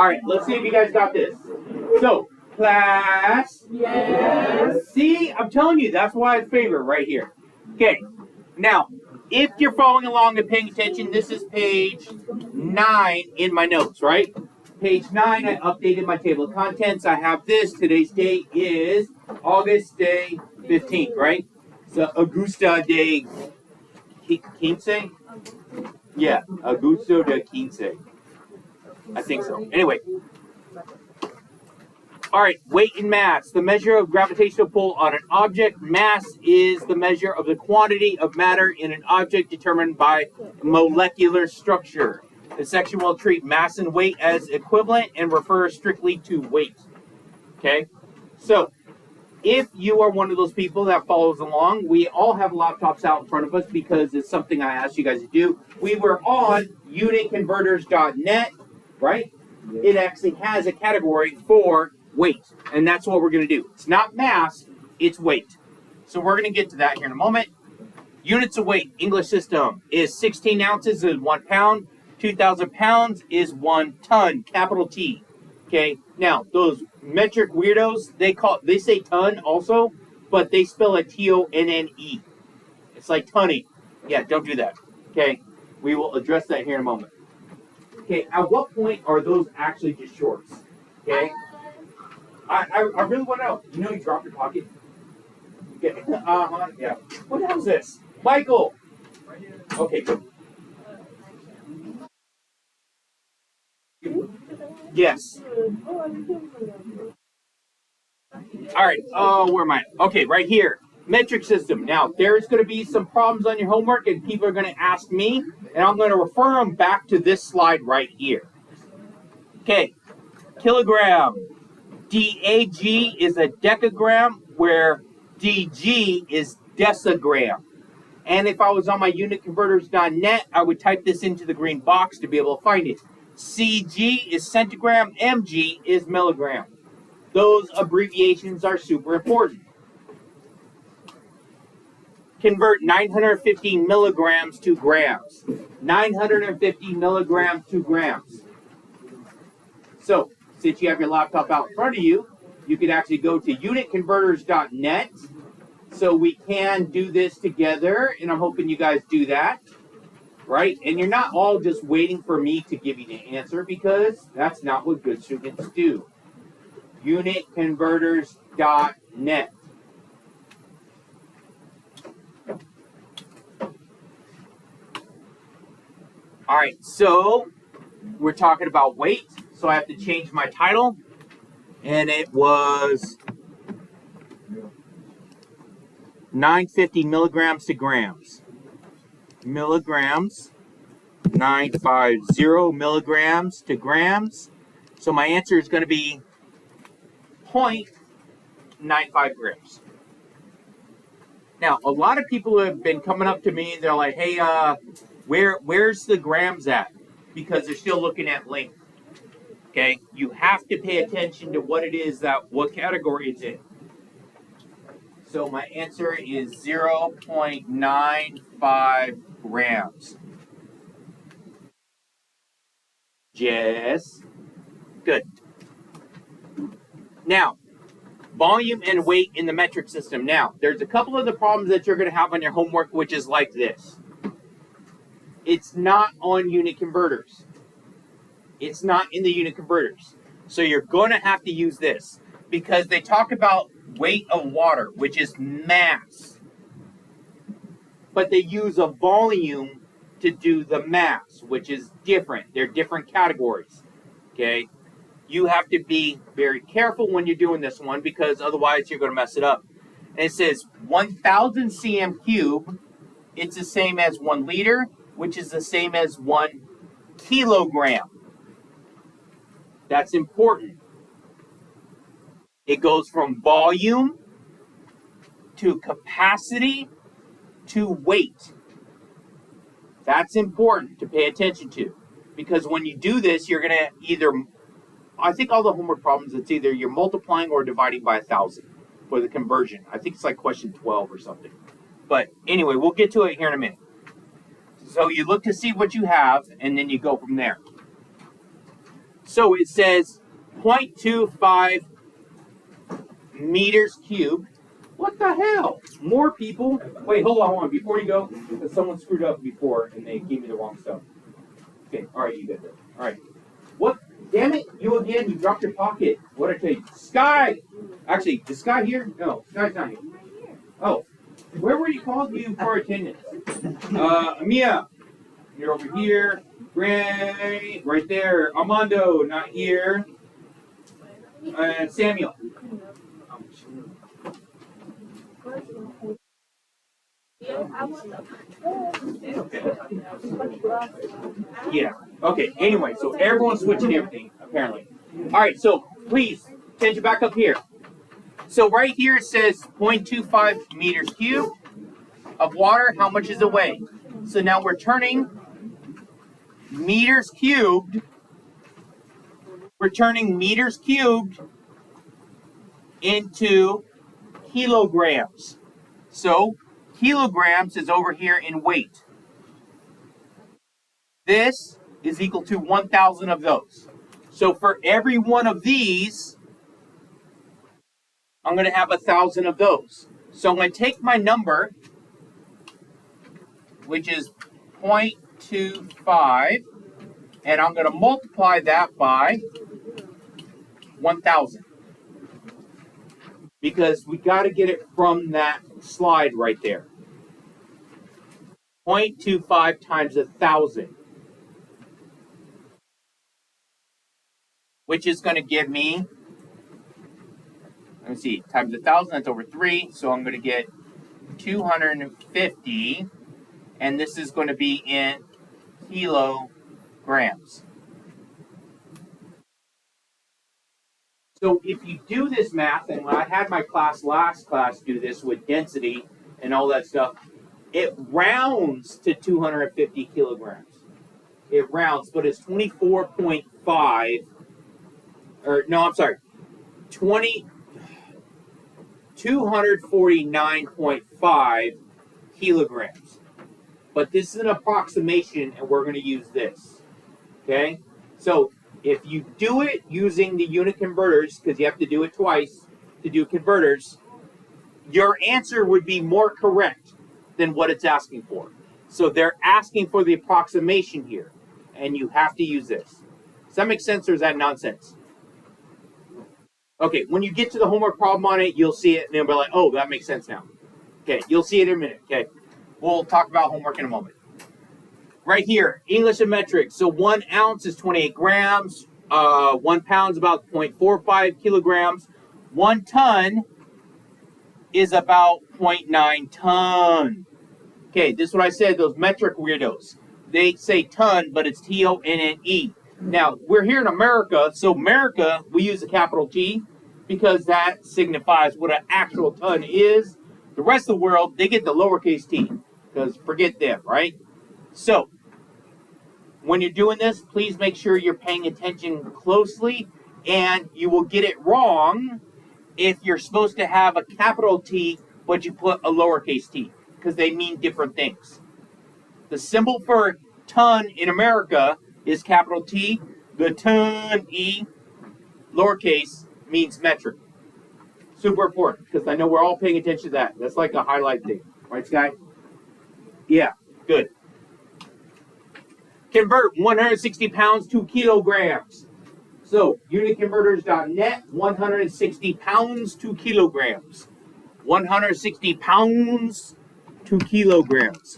All right, let's see if you guys got this. So, class. Yes. See, I'm telling you, that's why it's favorite right here. Okay, now, if you're following along and paying attention, this is page 9 in my notes, right? Page 9, I updated my table of contents. I have this. Today's date is August day 15th, right? So, Augusta de Quince? Yeah, Augusto de Quince. I think so. Anyway. All right, weight and mass. The measure of gravitational pull on an object. Mass is the measure of the quantity of matter in an object determined by molecular structure. This section will treat mass and weight as equivalent and refer strictly to weight. Okay? So, if you are one of those people that follows along, we all have laptops out in front of us because it's something I asked you guys to do. We were on unitconverters.net, right? It actually has a category for weight, and that's what we're going to do. It's not mass, it's weight. So we're going to get to that here in a moment. Units of weight, English system, is 16 ounces is 1 pound, 2,000 pounds is 1 ton, capital T. Okay, now those metric weirdos, they say ton also, but they spell it T-O-N-N-E. It's like tunny. Yeah, don't do that. Okay, we will address that here in a moment. Okay, at what point are those actually just shorts? Okay, I really want to know. You know you dropped your pocket? Okay, yeah. What the hell is this? Michael! Okay, good. Yes. All right, where am I? Okay, right here. Metric system. Now, there's going to be some problems on your homework, and people are going to ask me, and I'm going to refer them back to this slide right here. Okay, kilogram. DAG is a decagram, where DG is decigram. And if I was on my unitconverters.net, I would type this into the green box to be able to find it. CG is centigram, MG is milligram. Those abbreviations are super important. Convert 950 milligrams to grams. 950 milligrams to grams. So, since you have your laptop out in front of you, you could actually go to unitconverters.net. So we can do this together, and I'm hoping you guys do that, right? And you're not all just waiting for me to give you the answer, because that's not what good students do. Unitconverters.net. All right, so we're talking about weight, so I have to change my title, and it was 950 milligrams to grams. Milligrams, 950 milligrams to grams. So my answer is going to be 0.95 grams. Now, a lot of people have been coming up to me and they're like, hey, where's the grams at? Because they're still looking at length. Okay, you have to pay attention to what it is what category it's in. So my answer is 0.95 grams. Yes. Good. Now, volume and weight in the metric system. Now, there's a couple of the problems that you're going to have on your homework, which is like this. It's not on unit converters. It's not in the unit converters. So you're going to have to use this, because they talk about weight of water, which is mass. But they use a volume to do the mass, which is different. They're different categories. Okay? You have to be very careful when you're doing this one, because otherwise you're going to mess it up. And it says 1,000 cm cube, it's the same as 1 liter, which is the same as 1 kilogram. That's important. It goes from volume to capacity to weight. That's important to pay attention to, because when you do this, you're going to either, I think all the homework problems, it's either you're multiplying or dividing by 1,000 for the conversion. I think it's like question 12 or something. But anyway, we'll get to it here in a minute. So you look to see what you have, and then you go from there. So it says 0.25 meters cubed. What the hell? More people. Wait, hold on. Before you go, because someone screwed up before and they gave me the wrong stuff. Okay, all right, you get it. All right. What? Damn it, you again. You dropped your pocket. What did I tell you? Sky! Actually, is Sky here? No, Sky's not here. Oh, where were you called you for attendance? Mia, you're over here. Gray, right there. Armando, not here. And Samuel. Yeah. Okay. Anyway, so everyone's switching everything, apparently. All right, so please, attention back up here. So right here it says 0.25 meters cubed of water. How much is it weigh? So now we're turning meters cubed. We're turning meters cubed into kilograms. So kilograms is over here in weight. This is equal to 1,000 of those. So for every one of these, I'm going to have 1,000 of those. So I'm going to take my number, which is 0.25, and I'm going to multiply that by 1,000. Because we got to get it from that slide right there. 0.25 times 1,000. Which is going to give me, let me see, times 1,000, that's over 3. So I'm going to get 250. And this is going to be in kilograms. So if you do this math, and when I had my last class do this with density and all that stuff, it rounds to 250 kilograms. It rounds, but it's 24.5, or no, I'm sorry, 249.5 kilograms. But this is an approximation, and we're going to use this. Okay? So if you do it using the unit converters, because you have to do it twice to do converters, your answer would be more correct than what it's asking for. So they're asking for the approximation here, and you have to use this. Does that make sense, or is that nonsense? Okay, when you get to the homework problem on it, you'll see it, and they'll be like, oh, that makes sense now. Okay, you'll see it in a minute, okay? We'll talk about homework in a moment. Right here, English and metric. So 1 ounce is 28 grams. 1 pound is about 0.45 kilograms. 1 ton is about 0.9 ton. Okay, this is what I said, those metric weirdos. They say ton, but it's T-O-N-N-E. Now, we're here in America, so America, we use a capital T because that signifies what an actual ton is. The rest of the world, they get the lowercase t, because forget them, right? So, when you're doing this, please make sure you're paying attention closely, and you will get it wrong if you're supposed to have a capital T, but you put a lowercase t, because they mean different things. The symbol for ton in America is capital T. The ton, E, lowercase, means metric. Super important, because I know we're all paying attention to that. That's like a highlight thing. Right, Sky? Yeah, good. Convert 160 pounds to kilograms. So, unitconverters.net, 160 pounds to kilograms. 160 pounds to kilograms.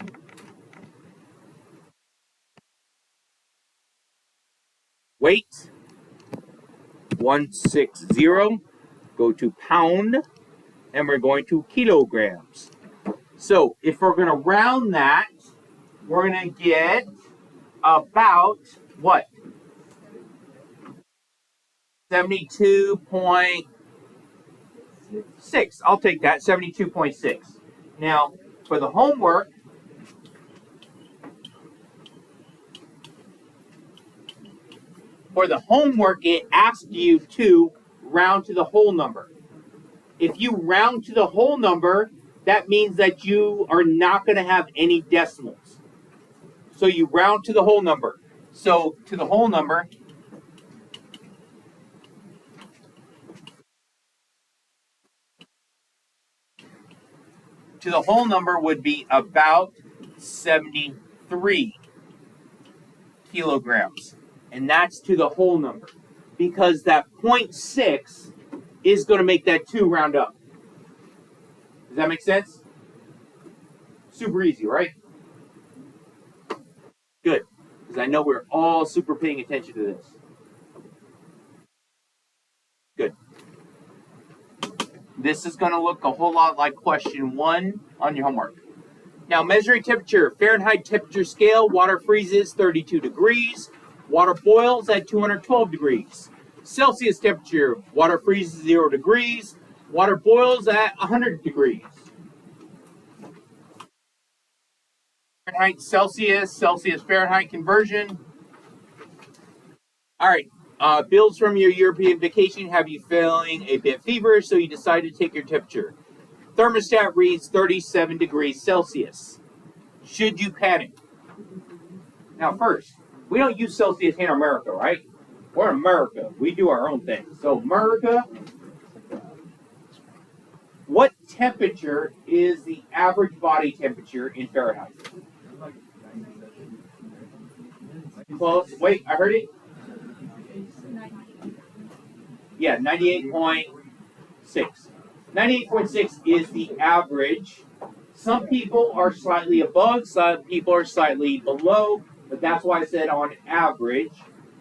Weight, 160. Go to pound, and we're going to kilograms. So, if we're going to round that, we're going to get about what? 72.6. I'll take that, 72.6. Now, for the homework, it asks you to round to the whole number. If you round to the whole number, that means that you are not going to have any decimals. So you round to the whole number. So to the whole number, to the whole number would be about 73 kilograms. And that's to the whole number. Because that 0.6 is going to make that 2 round up. Does that make sense? Super easy, right? Good. Because I know we're all super paying attention to this. Good. This is going to look a whole lot like question 1 on your homework. Now, measuring temperature. Fahrenheit temperature scale. Water freezes 32 degrees. Water boils at 212 degrees. Celsius temperature. Water freezes 0 degrees. Water boils at 100 degrees. Fahrenheit, Celsius, Celsius, Fahrenheit conversion. All right. Bills from your European vacation have you feeling a bit feverish, so you decide to take your temperature. Thermostat reads 37 degrees Celsius. Should you panic? Now, first, we don't use Celsius in America, right? We're in America. We do our own thing. So, America, what temperature is the average body temperature in Fahrenheit? Close. Wait, I heard it. Yeah, 98.6. 98.6 is the average. Some people are slightly above, some people are slightly below, but that's why I said on average,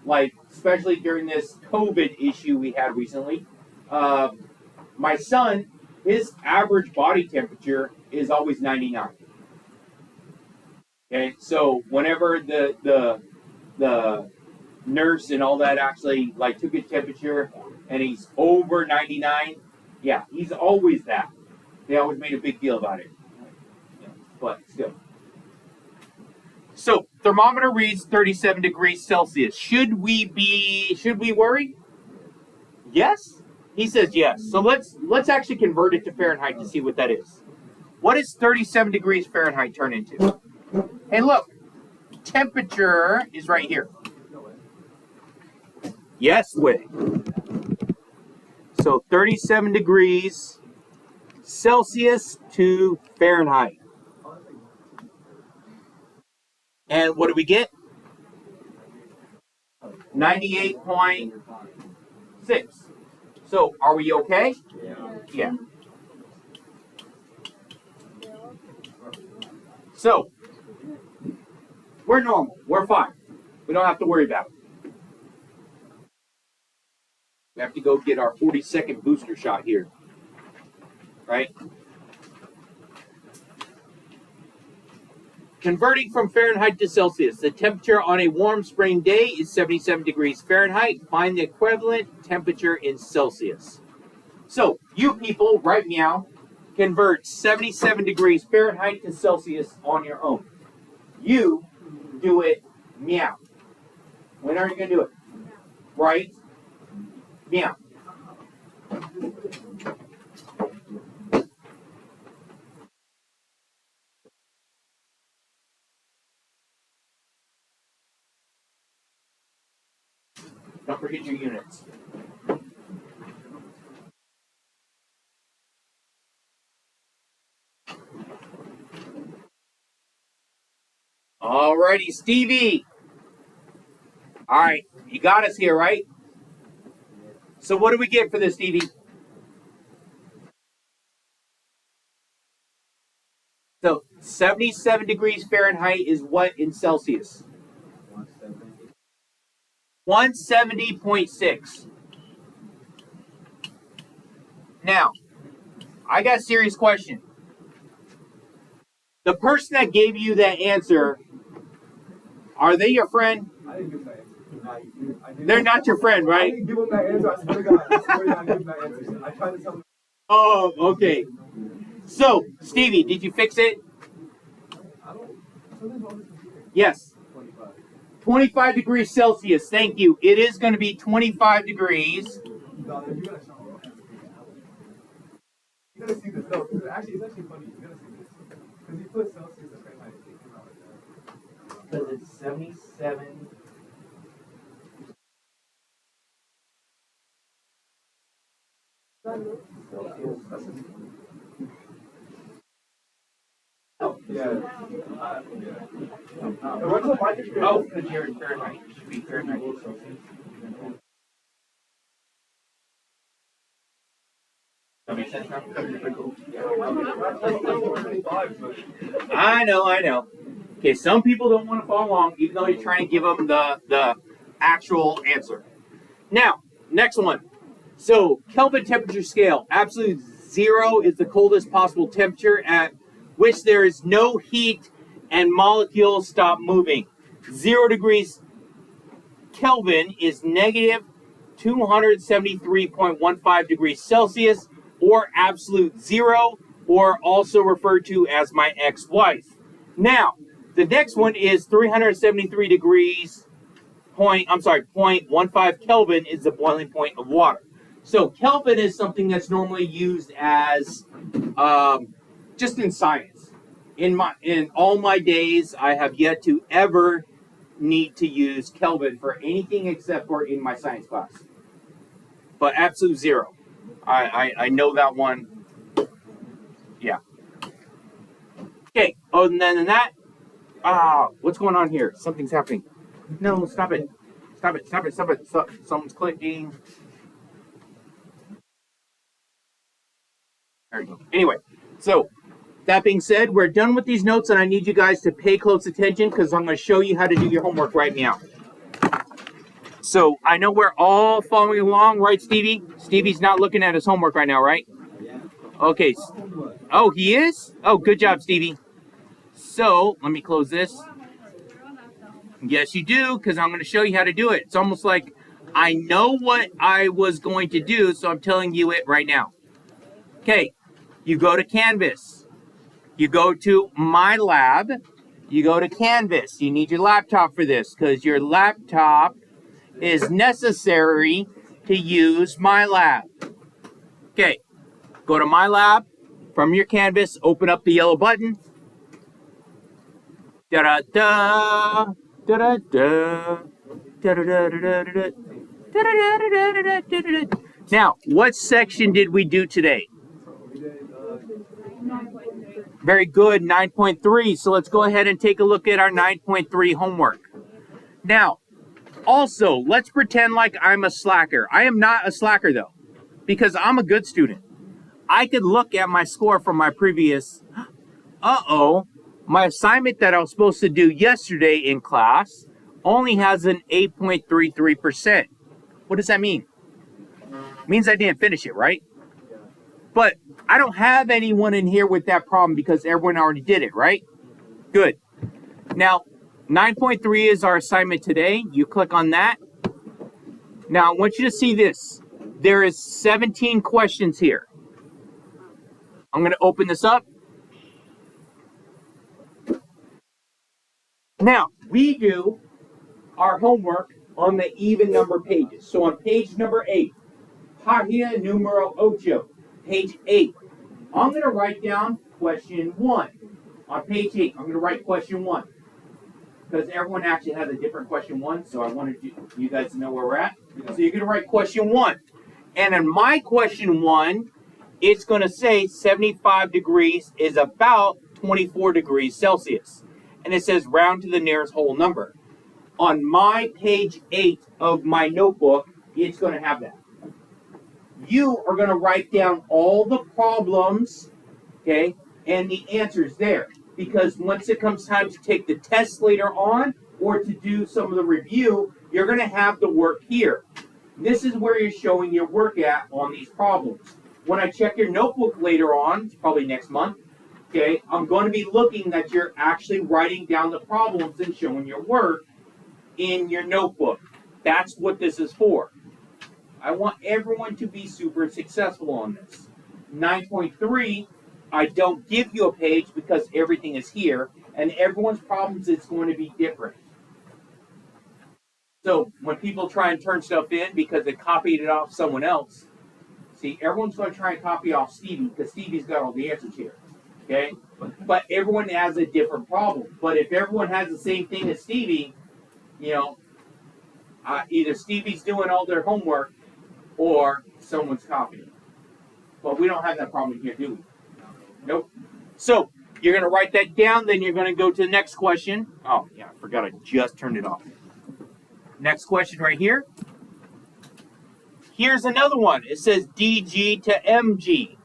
like especially during this COVID issue we had recently. My son, his average body temperature is always 99. Okay, so whenever the nurse and all that actually like took his temperature and he's over 99, yeah, he's always that. They always made a big deal about it. But still. So thermometer reads 37 degrees Celsius. Should we worry? Yes? He says yes. So let's actually convert it to Fahrenheit to see what that is. What does 37 degrees Fahrenheit turn into? Hey, look. Temperature is right here. Yes, way. So 37 degrees Celsius to Fahrenheit. And what do we get? 98.6. So are we okay? Yeah. So we're normal. We're fine. We don't have to worry about it. We have to go get our 40-second booster shot here. Right? Converting from Fahrenheit to Celsius. The temperature on a warm spring day is 77 degrees Fahrenheit. Find the equivalent temperature in Celsius. So, you people, right meow, convert 77 degrees Fahrenheit to Celsius on your own. You do it meow. When are you going to do it? Right? Meow. Don't forget your units. Alrighty, Stevie. Alright, you got us here, right? So what do we get for this, Stevie? So 77 degrees Fahrenheit is what in Celsius? 170.6. Now, I got a serious question. The person that gave you that answer, are they your friend? I didn't give that answer. They're not your friend, I right? didn't give him that answer. I swear to God. I swear to God, I didn't give him that answer. I tried to tell him. Oh, okay. So, Stevie, did you fix it? Yes. 25 degrees Celsius. Thank you. It is going to be 25 degrees. No, you gotta show him. You gotta see this. No, it's actually funny. You gotta see this. Because you put Celsius and Fahrenheit. It came out like that. Because it's 77. What's the mic? Oh, because you're in Fahrenheit. You should be Fahrenheit. That makes sense now? I know. Okay, some people don't want to follow along, even though you're trying to give them the actual answer. Now, next one. So, Kelvin temperature scale. Absolute 0 is the coldest possible temperature at which there is no heat and molecules stop moving. 0 degrees Kelvin is negative 273.15 degrees Celsius, or absolute 0, or also referred to as my ex-wife. Now, the next one is 373 degrees, 0.15 Kelvin is the boiling point of water. So Kelvin is something that's normally used as just in science. In all my days, I have yet to ever need to use Kelvin for anything except for in my science class. But absolute 0. I know that one. Yeah. Okay. Other than that, what's going on here? Something's happening. No, stop it. Stop. Someone's clicking. There you go. Anyway, so that being said, we're done with these notes, and I need you guys to pay close attention because I'm going to show you how to do your homework right now. So I know we're all following along, right, Stevie? Stevie's not looking at his homework right now, right? Okay. Oh, he is? Oh, good job, Stevie. So let me close this. Yes, you do, because I'm going to show you how to do it. It's almost like I know what I was going to do, so I'm telling you it right now. Okay, you go to Canvas. You go to My Lab. You go to Canvas. You need your laptop for this, because your laptop is necessary to use My Lab. Okay, go to My Lab. From your Canvas, open up the yellow button. Da-da-da. Da-da-da. Da-da-da-da-da-da. Da-da-da-da-da-da-da. Now, what section did we do today? Very good, 9.3. So let's go ahead and take a look at our 9.3 homework. Now, also, let's pretend like I'm a slacker. I am not a slacker, though, because I'm a good student. I could look at my score from my previous... My assignment that I was supposed to do yesterday in class only has an 8.33%. What does that mean? It means I didn't finish it, right? But I don't have anyone in here with that problem because everyone already did it, right? Good. Now, 9.3 is our assignment today. You click on that. Now, I want you to see this. There is 17 questions here. I'm going to open this up. Now, we do our homework on the even number pages. So on page number 8, página número 8, page 8, I'm going to write down question 1. On page 8, I'm going to write question 1. Because everyone actually has a different question 1, so I wanted you guys to know where we're at. So you're going to write question 1. And in my question 1, it's going to say 75 degrees is about 24 degrees Celsius. And it says round to the nearest whole number. On my page 8 of my notebook, it's going to have that. You are going to write down all the problems, okay, and the answers there. Because once it comes time to take the test later on, or to do some of the review, you're going to have the work here. This is where you're showing your work at on these problems. When I check your notebook later on, probably next month, okay, I'm going to be looking that you're actually writing down the problems and showing your work in your notebook. That's what this is for. I want everyone to be super successful on this. 9.3, I don't give you a page because everything is here, and everyone's problems is going to be different. So when people try and turn stuff in because they copied it off someone else, see, everyone's going to try and copy off Stevie because Stevie's got all the answers here. Okay? But everyone has a different problem. But if everyone has the same thing as Stevie, either Stevie's doing all their homework or someone's copying. But we don't have that problem here, do we? Nope. So You're going to write that down, then you're going to go to the next question. Oh, yeah, I forgot I just turned it off. Next question right here. Here's another one. It says DG to MG.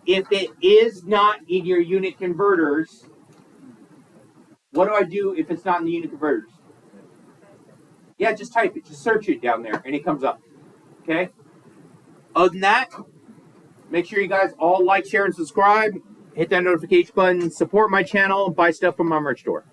If it is not in your unit converters, what do I do if it's not in the unit converters? Yeah, just type it. Just search it down there, and it comes up. Okay? Other than that, make sure you guys all like, share, and subscribe. Hit that notification button. Support my channel. Buy stuff from my merch store.